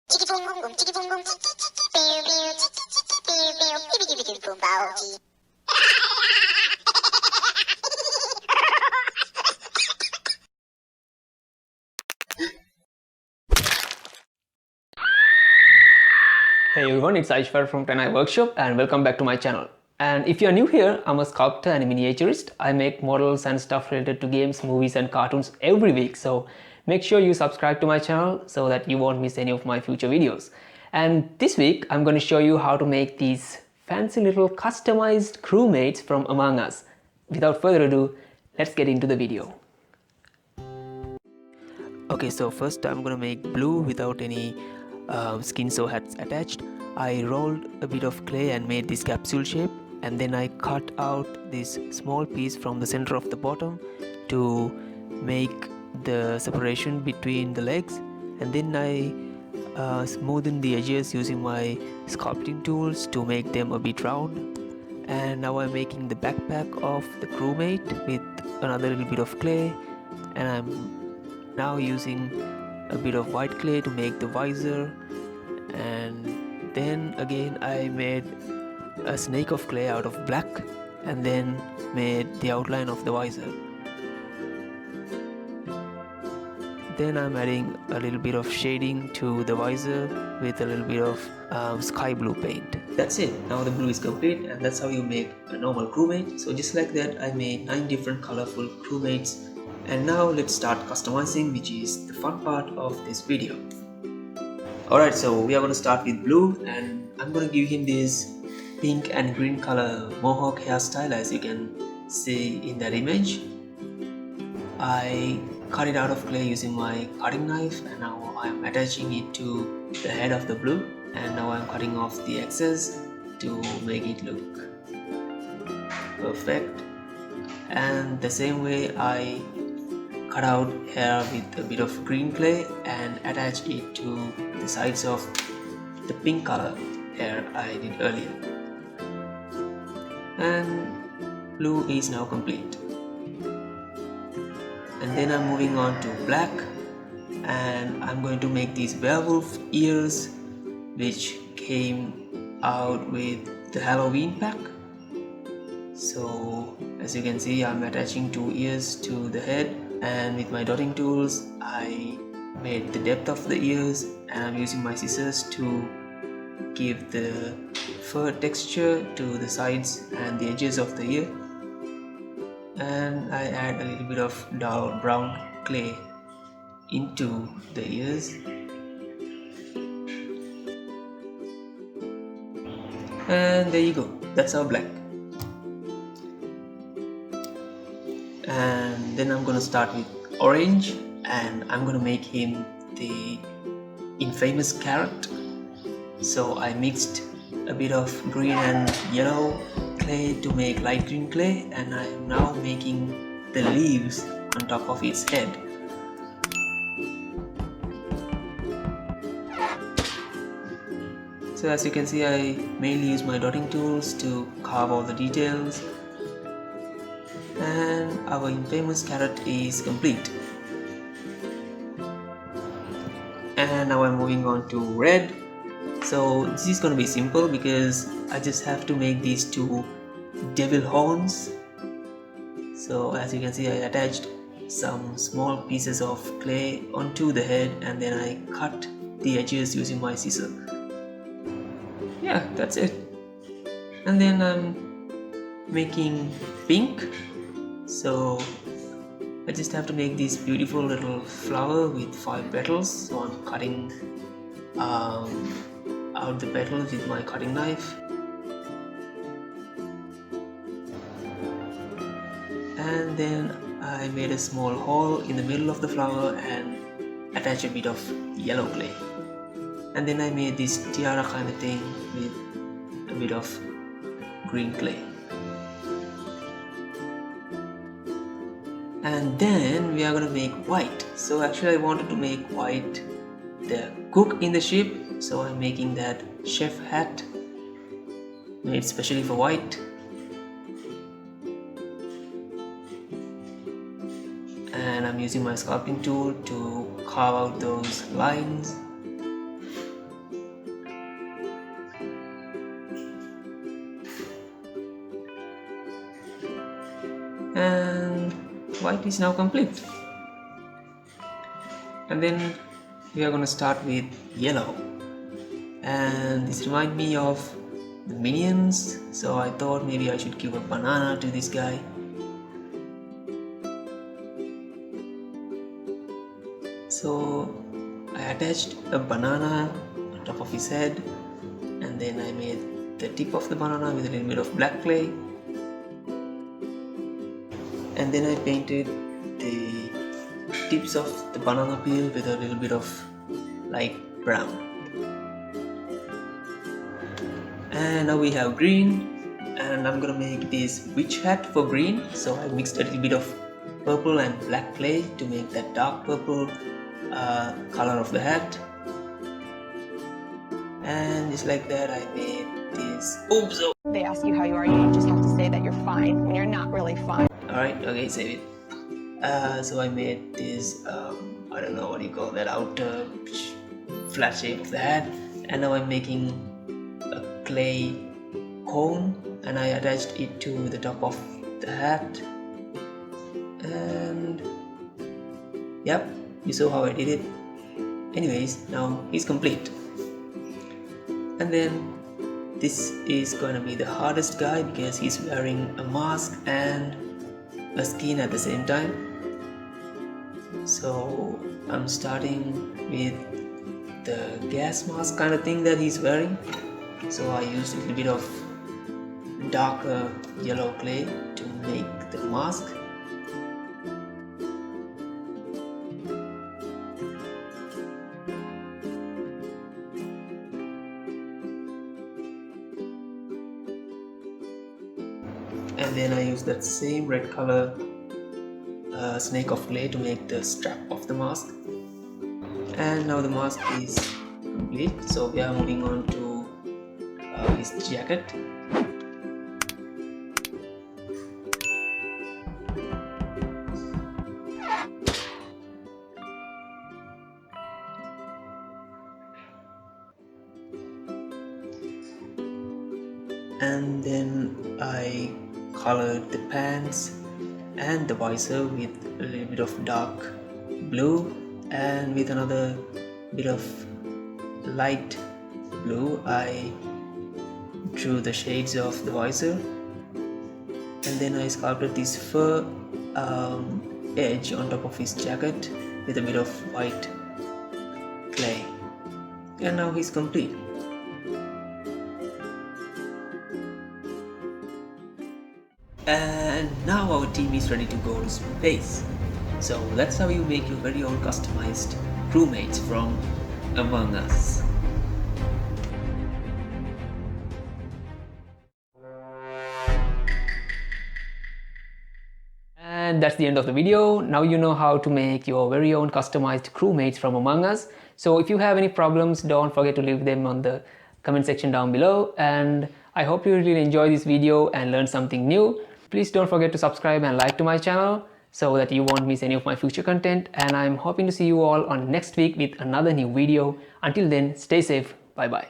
Hey everyone, it's Aishwar from TENAI Workshop and welcome back to my channel. And if you are new here, I'm a sculptor and a miniaturist. I make models and stuff related to games, movies and cartoons every week. So make sure you subscribe to my channel so that you won't miss any of my future videos. And this week, I'm going to show you how to make these fancy little customized crewmates from Among Us. Without further ado, let's get into the video. Okay, so first I'm gonna make blue without any skin so hats attached. I rolled a bit of clay and made this capsule shape, and then I cut out this small piece from the center of the bottom to make the separation between the legs, and then I smoothened the edges using my sculpting tools to make them a bit round. And now I'm making the backpack of the crewmate with another little bit of clay, and I'm now using a bit of white clay to make the visor, and then again I made a snake of clay out of black and then made the outline of the visor. Then I'm adding a little bit of shading to the visor with a little bit of sky blue paint. That's it. Now the blue is complete, and that's how you make a normal crewmate. So just like that, I made 9 different colorful crewmates. And now let's start customizing, which is the fun part of this video. Alright, so we are going to start with blue, and I'm going to give him this pink and green color mohawk hairstyle, as you can see in that image. I cut it out of clay using my cutting knife, and now I'm attaching it to the head of the blue, and now I'm cutting off the excess to make it look perfect. And the same way I cut out hair with a bit of green clay and attach it to the sides of the pink color hair I did earlier. And blue is now complete. And then I'm moving on to black, and I'm going to make these werewolf ears which came out with the Halloween pack. So as you can see, I'm attaching 2 ears to the head, and with my dotting tools I made the depth of the ears, and I'm using my scissors to give the fur texture to the sides and the edges of the ear. And I add a little bit of dark brown clay into the ears, and there you go, that's our black. And then I'm gonna start with orange, and I'm gonna make him the infamous carrot. So I mixed a bit of green and yellow clay to make light green clay, and I am now making the leaves on top of its head. So as you can see, I mainly use my dotting tools to carve all the details, and our infamous carrot is complete. And now I'm moving on to red. So this is going to be simple because I just have to make these 2 devil horns. So as you can see, I attached some small pieces of clay onto the head, and then I cut the edges using my scissor. Yeah, that's it. And then I'm making pink. So I just have to make this beautiful little flower with 5 petals. So I'm cutting out the petals with my cutting knife, and then I made a small hole in the middle of the flower and attached a bit of yellow clay, and then I made this tiara kind of thing with a bit of green clay. And then we are going to make white. So actually I wanted to make white the cook in the ship, so I'm making that chef hat made specially for white. And I'm using my sculpting tool to carve out those lines. white is now complete. And then we are going to start with yellow, and this reminds me of the Minions, so I thought maybe I should give a banana to this guy. So I attached a banana on top of his head, and then I made the tip of the banana with a little bit of black clay, and then I painted the tips of the banana peel with a little bit of light brown. And now we have green, and I'm gonna make this witch hat for green, so I mixed a little bit of purple and black clay to make that dark purple color of the hat. And just like that I made this. Oops! They ask you how you are, you just have to say that you're fine when you're not really fine. Alright, okay, save it. So I made this, I don't know what you call that, outer flat shape of the hat, and now I'm making a clay cone, and I attached it to the top of the hat, and yep, you saw how I did it. Anyways, now he's complete. And then this is gonna be the hardest guy because he's wearing a mask and a skin at the same time. So I'm starting with the gas mask kind of thing that he's wearing. So I used a little bit of darker yellow clay to make the mask. And then I use that same red color snake of clay to make the strap of the mask. And now the mask is complete, so we are moving on to his jacket. And then I colored the pants and the visor with a little bit of dark blue, and with another bit of light blue I drew the shades of the visor. And then I sculpted this fur edge on top of his jacket with a bit of white clay. And now he's complete. And now our team is ready to go to space. So that's how you make your very own customized crewmates from Among Us. And that's the end of the video. Now you know how to make your very own customized crewmates from Among Us. So if you have any problems, don't forget to leave them on the comment section down below. And I hope you really enjoy this video and learn something new. Please don't forget to subscribe and like to my channel so that you won't miss any of my future content. And I'm hoping to see you all on next week with another new video. Until then, stay safe. Bye bye.